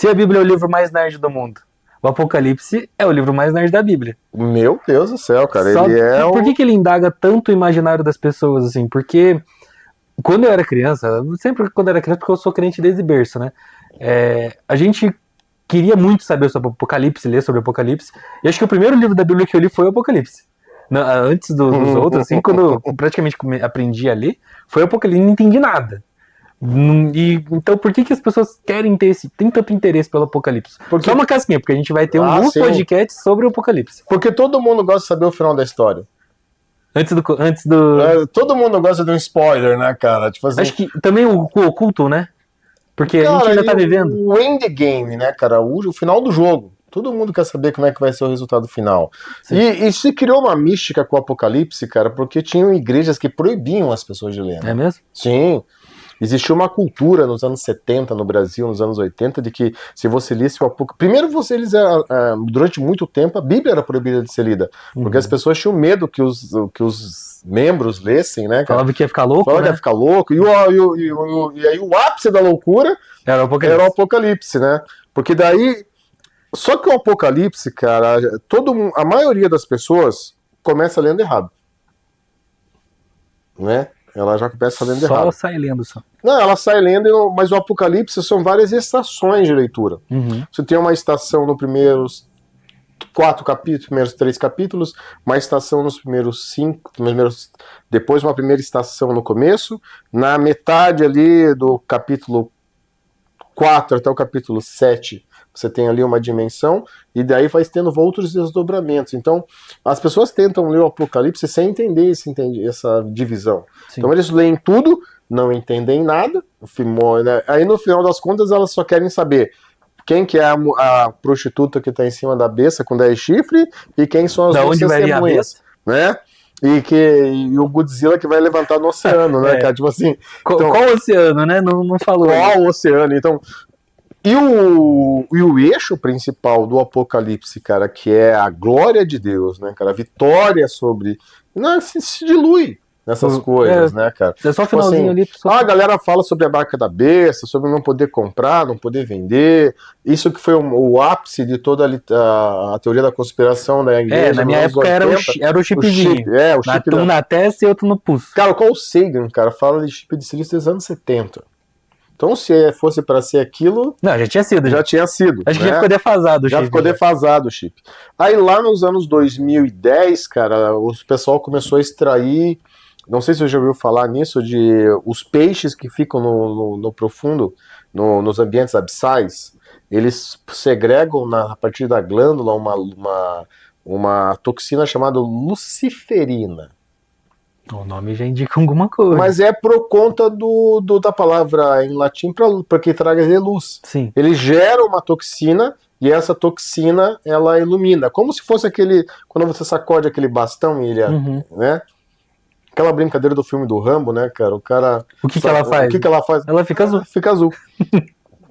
Se a Bíblia é o livro mais nerd do mundo, o Apocalipse é o livro mais nerd da Bíblia. Meu Deus do céu, cara. Só Ele é por que ele indaga tanto o imaginário das pessoas, assim? Porque quando eu era criança, sempre quando eu era criança, porque eu sou crente desde berço, né? A gente queria muito saber sobre o Apocalipse, ler sobre o Apocalipse. E acho que o primeiro livro da Bíblia que eu li foi o Apocalipse. Antes dos outros, assim, quando eu praticamente aprendi a ler, foi o Apocalipse. Não entendi nada. Então por que as pessoas tem tanto interesse pelo Apocalipse? Só uma casquinha, porque a gente vai ter alguns podcasts sobre o Apocalipse. Porque todo mundo gosta de saber o final da história. Antes do... todo mundo gosta de um spoiler, né, cara? Tipo assim, acho que também o oculto, né? Porque a gente ainda tá vivendo. O endgame, né, cara? O final do jogo. Todo mundo quer saber como é que vai ser o resultado final. E se criou uma mística com o Apocalipse, cara, porque tinham igrejas que proibiam as pessoas de ler. Né? É mesmo? Sim. Existia uma cultura nos anos 70 no Brasil, nos anos 80, de que se você lisse o Apocalipse... Primeiro, durante muito tempo, a Bíblia era proibida de ser lida. Porque as pessoas tinham medo que os membros lessem, né? Falava que ia ficar louco, Falava que ia ficar louco. E aí o ápice da loucura era o Apocalipse, né? Porque daí... Só que o Apocalipse, cara, a maioria das pessoas começa lendo errado. Né? Ela já começa lendo errado. Só sai lendo, só. Não, ela sai lendo, mas o Apocalipse são várias estações de leitura. Você tem uma estação nos primeiros 4 capítulos, primeiros 3 capítulos, uma estação nos primeiros 5, depois uma primeira estação no começo, na metade ali do capítulo 4 até o capítulo 7, você tem ali uma dimensão, e daí vai tendo outros desdobramentos. Então, as pessoas tentam ler o Apocalipse sem entender essa divisão. Sim. Então, eles leem tudo, não entendem nada, né? Aí no final das contas elas só querem saber quem que é a prostituta que está em cima da besta com 10 chifres, e quem são as duas testemunhas, né? E o Godzilla que vai levantar no oceano, né, cara? Tipo assim... Então, qual oceano, né? Não falou. Qual oceano? Então... E o eixo principal do Apocalipse, cara, que é a glória de Deus, né, cara? A vitória sobre... Não, se dilui nessas coisas, né, cara? É só o finalzinho ali. A galera fala sobre a marca da besta, sobre não poder comprar, não poder vender. Isso que foi o ápice de toda a teoria da conspiração da igreja. Na minha época 80, era o chipzinho. O chip um na testa e outro no pulso. Cara, qual o Sagan, cara, fala de chip de silício dos anos 70. Então, se fosse para ser aquilo... Não, já tinha sido. Já tinha sido. Acho que já ficou defasado o chip. Já ficou defasado o chip. Aí lá nos anos 2010, cara, o pessoal começou a extrair... Não sei se você já ouviu falar nisso, de os peixes que ficam no profundo, nos ambientes abissais, eles segregam a partir da glândula uma toxina chamada luciferina. O nome já indica alguma coisa. Mas é por conta da palavra em latim para que traga luz. Sim. Ele gera uma toxina e essa toxina ela ilumina. Como se fosse quando você sacode aquele bastão e ele, né? Aquela brincadeira do filme do Rambo, né, cara? O cara... O que ela faz? O que ela faz? Ela fica azul. Fica azul.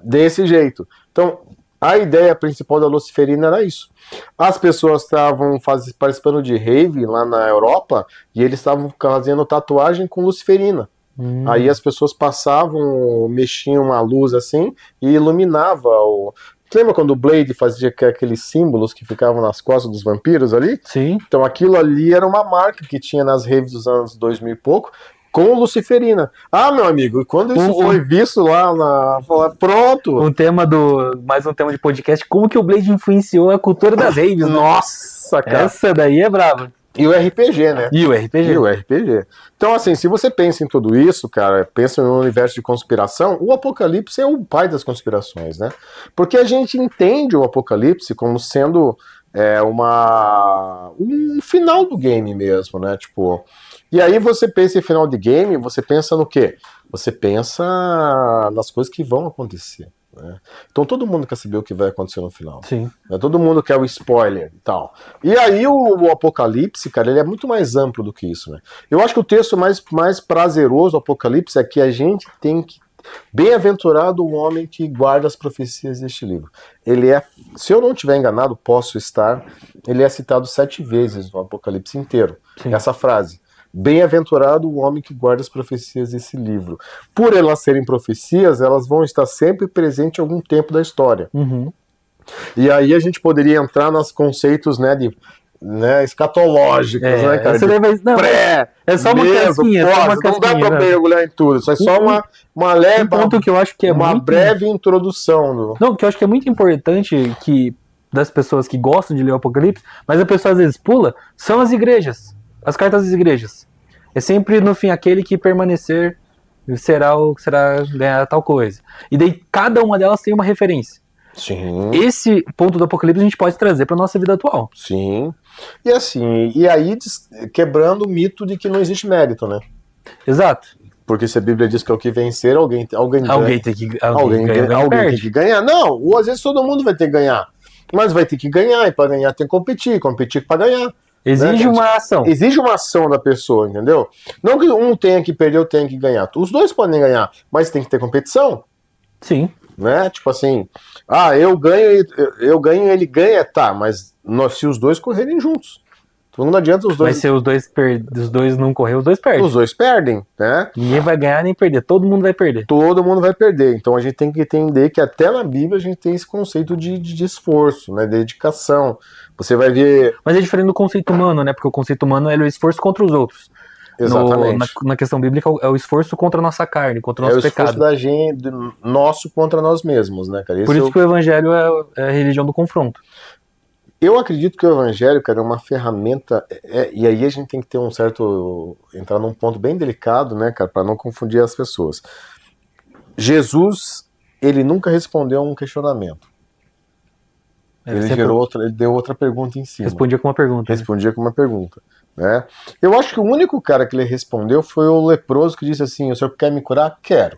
Desse jeito. Então, a ideia principal da luciferina era isso. As pessoas estavam participando de rave lá na Europa e eles estavam fazendo tatuagem com luciferina. Aí as pessoas passavam, mexiam a luz assim e iluminava Lembra quando o Blade fazia aqueles símbolos que ficavam nas costas dos vampiros ali? Sim. Então aquilo ali era uma marca que tinha nas raves dos anos 2000 e pouco, com luciferina. Ah, meu amigo, e quando isso foi visto lá pronto. Mais um tema de podcast, como que o Blade influenciou a cultura das raves, né? Nossa, cara. Essa daí é brava. E o RPG, né? E o RPG. Então, assim, se você pensa em tudo isso, cara, pensa no universo de conspiração, o Apocalipse é o pai das conspirações, né? Porque a gente entende o Apocalipse como sendo um final do game mesmo, né? Tipo, e aí você pensa em final de game, você pensa no quê? Você pensa nas coisas que vão acontecer. Né? Então todo mundo quer saber o que vai acontecer no final. Sim. Né? Todo mundo quer o spoiler e tal. E aí o Apocalipse, cara, ele é muito mais amplo do que isso, né? Eu acho que o texto mais prazeroso do Apocalipse é que a gente tem que... Bem-aventurado o homem que guarda as profecias deste livro. Ele é, se eu não estiver enganado, posso estar, ele é citado 7 vezes no Apocalipse inteiro. Sim. Essa frase. bem-aventurado o homem que guarda as profecias desse livro. Por elas serem profecias, elas vão estar sempre presentes em algum tempo da história. E aí a gente poderia entrar nos conceitos, né, escatológicos, né, cara? É só uma casquinha, não dá pra mergulhar em tudo, isso é só uma leve, ponto que eu acho que é uma breve introdução. Não, que eu acho que é muito importante que das pessoas que gostam de ler o Apocalipse, mas a pessoa às vezes pula, são as igrejas, as cartas das igrejas. É sempre no fim aquele que permanecer será ganhar tal coisa. E daí cada uma delas tem uma referência. Sim. Esse ponto do Apocalipse a gente pode trazer para nossa vida atual. Sim. E assim, e aí quebrando o mito de que não existe mérito, né? Exato. Porque se a Bíblia diz que é o que vencer, alguém tem que ganhar. Não, ou às vezes todo mundo vai ter que ganhar. Mas vai ter que ganhar, e para ganhar tem que competir para ganhar. Exige uma ação. Exige uma ação da pessoa, entendeu? Não que um tenha que perder ou tenha que ganhar. Os dois podem ganhar, mas tem que ter competição. Sim. Né? Tipo assim, eu ganho e ele ganha, tá, mas se os dois correrem juntos. Então não adianta os dois. Mas se os dois não correr, os dois perdem. Os dois perdem, né? Ninguém vai ganhar nem perder, todo mundo vai perder. Todo mundo vai perder. Então a gente tem que entender que até na Bíblia a gente tem esse conceito de esforço, né? De dedicação. Você vai ver. Mas é diferente do conceito humano, né? Porque o conceito humano é o esforço contra os outros. Exatamente. Na questão bíblica é o esforço contra a nossa carne, contra o nosso pecado. É o esforço da gente, nosso contra nós mesmos, né, cara? Por isso que o evangelho é a religião do confronto. Eu acredito que o evangelho, cara, é uma ferramenta, e aí a gente tem que ter entrar num ponto bem delicado, né, cara, para não confundir as pessoas. Jesus, ele nunca respondeu a um questionamento. Ele deu outra pergunta em cima. Respondia com uma pergunta. Respondia com uma pergunta. Né? Eu acho que o único cara que ele respondeu foi o leproso que disse assim: o senhor quer me curar? Quero.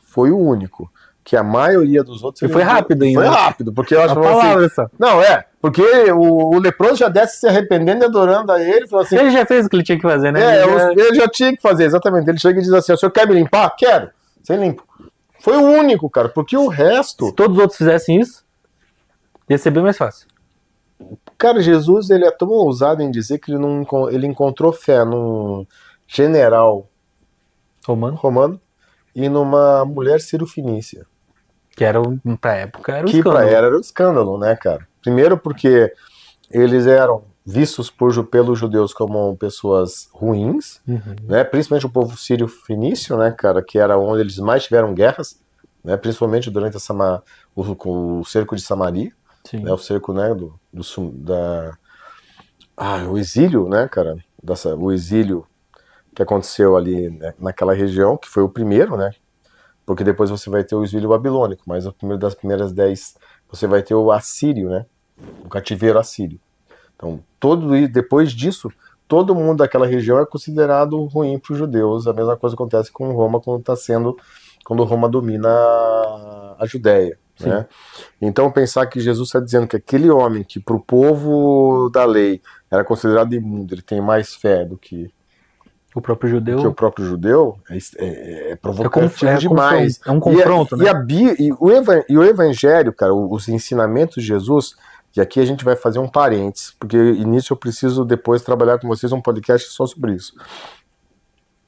Foi o único. Que a maioria dos outros... E foi rápido ainda. Foi rápido, porque eu acho que... palavra só. Não, porque o leproso já desce se arrependendo e adorando a ele. Falou assim, ele já fez o que ele tinha que fazer, né? Ele já tinha que fazer, exatamente. Ele chega e diz assim: o senhor quer me limpar? Quero. Você limpa. Foi o único, cara, porque o resto... Se todos os outros fizessem isso, ia ser bem mais fácil. Cara, Jesus, ele é tão ousado em dizer que ele encontrou fé num general romano e numa mulher cirofenícia. Que era, pra época, era um escândalo. Que pra era um escândalo, né, cara? Primeiro porque eles eram vistos pelos judeus como pessoas ruins, né? Principalmente o povo sírio-fenício, né, cara? Que era onde eles mais tiveram guerras, né? Principalmente durante o cerco de Samaria. Né, o cerco, né, o exílio, né, cara, o exílio que aconteceu ali, né, naquela região, que foi o primeiro, né, porque depois você vai ter o exílio babilônico, mas das primeiras 10 você vai ter o assírio, né, o cativeiro assírio. Então, depois disso, todo mundo daquela região é considerado ruim para os judeus. A mesma coisa acontece com Roma quando Roma domina a Judéia. Né? Então pensar que Jesus está dizendo que aquele homem que para o povo da lei era considerado imundo, ele tem mais fé do que o próprio judeu, é provocativo demais. É um confronto, né? E o evangelho, cara, os ensinamentos de Jesus, e aqui a gente vai fazer um parênteses, porque nisso eu preciso depois trabalhar com vocês um podcast só sobre isso.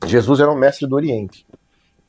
Jesus era um mestre do Oriente.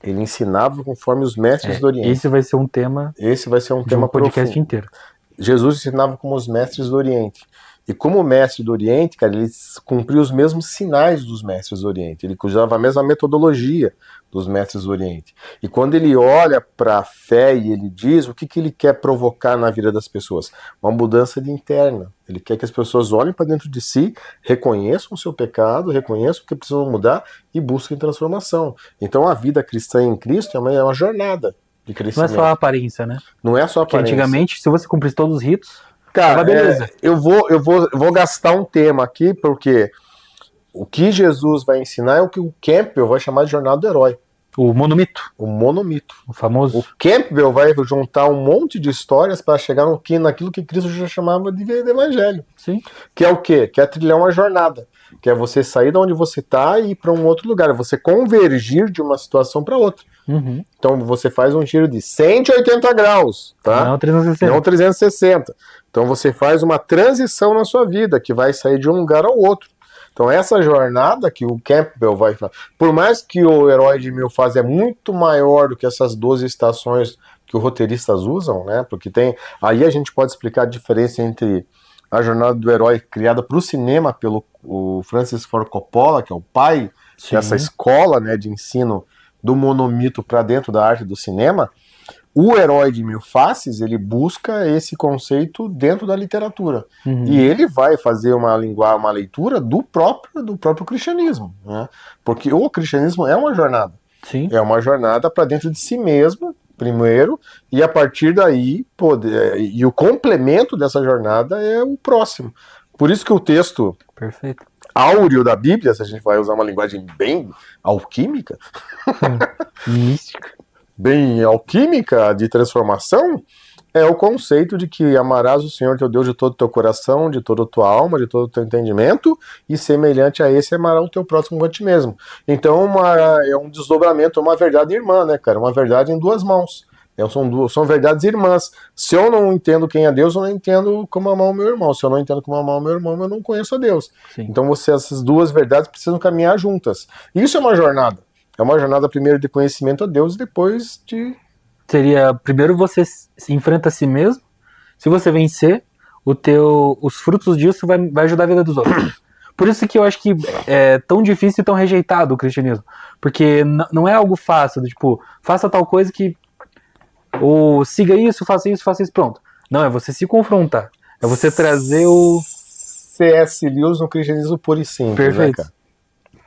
Ele ensinava conforme os mestres do Oriente. Esse vai ser um tema. Esse vai ser um tema podcast profundo. Inteiro. Jesus ensinava como os mestres do Oriente. E como mestre do Oriente, cara, ele cumpria os mesmos sinais dos mestres do Oriente. Ele usava a mesma metodologia dos mestres do Oriente. E quando ele olha para a fé e ele diz o que ele quer provocar na vida das pessoas, uma mudança interna. Ele quer que as pessoas olhem para dentro de si, reconheçam o seu pecado, reconheçam que precisam mudar e busquem transformação. Então a vida cristã em Cristo é uma jornada de crescimento. Não é só a aparência, né? Não é só a aparência. Porque antigamente, se você cumprisse todos os ritos, cara, beleza. Eu vou gastar um tema aqui, porque o que Jesus vai ensinar é o que o Campbell vai chamar de jornada do herói. O monomito. O monomito. O famoso. O Campbell vai juntar um monte de histórias para chegar naquilo que Cristo já chamava de evangelho. Sim. Que é o quê? Que é trilhar uma jornada. Que é você sair de onde você está e ir para um outro lugar. É você convergir de uma situação para outra. Então você faz um giro de 180 graus, tá? Não 360. Não 360. Então você faz uma transição na sua vida, que vai sair de um lugar ao outro. Então essa jornada que o Campbell vai fazer, por mais que o Herói de Mil Faces é muito maior do que essas 12 estações que os roteiristas usam, né? Porque tem, aí a gente pode explicar a diferença entre a jornada do herói criada para o cinema pelo o Francis Ford Coppola, que é o pai dessa escola, né, de ensino do monomito para dentro da arte do cinema. O Herói de Mil Faces, ele busca esse conceito dentro da literatura. E ele vai fazer uma leitura do próprio cristianismo, né? Porque o cristianismo é uma jornada. Sim. É uma jornada para dentro de si mesmo, primeiro, e a partir daí, e o complemento dessa jornada é o próximo. Por isso que o texto Perfeito. áureo da Bíblia, se a gente vai usar uma linguagem bem alquímica, mística, bem alquímica de transformação, é o conceito de que amarás o Senhor teu Deus de todo o teu coração, de toda a tua alma, de todo o teu entendimento, e semelhante a esse amarás o teu próximo como a ti mesmo. Então é um desdobramento, uma verdade irmã, né, cara? Uma verdade em duas mãos. São verdades irmãs. Se eu não entendo quem é Deus, eu não entendo como amar o meu irmão. Se eu não entendo como amar o meu irmão, eu não conheço a Deus. Sim. Então essas duas verdades precisam caminhar juntas. Isso é uma jornada. É uma jornada primeiro de conhecimento a Deus e depois de... Seria, primeiro você se enfrenta a si mesmo, se você vencer, os frutos disso vai ajudar a vida dos outros. Por isso que eu acho que é tão difícil e tão rejeitado o cristianismo. Porque não é algo fácil, tipo, faça tal coisa que... Ou siga isso, faça isso, pronto. Não, é você se confrontar. É você trazer o... C.S. Lewis no cristianismo puro e simples, Perfeito. né, cara?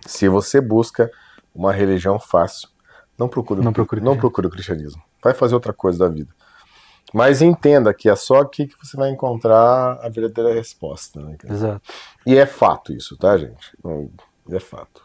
Se você busca uma religião fácil, não procure o cristianismo. Vai fazer outra coisa da vida. Mas entenda que é só aqui que você vai encontrar a verdadeira resposta, né, cara? Exato. E é fato isso, tá, gente? É fato.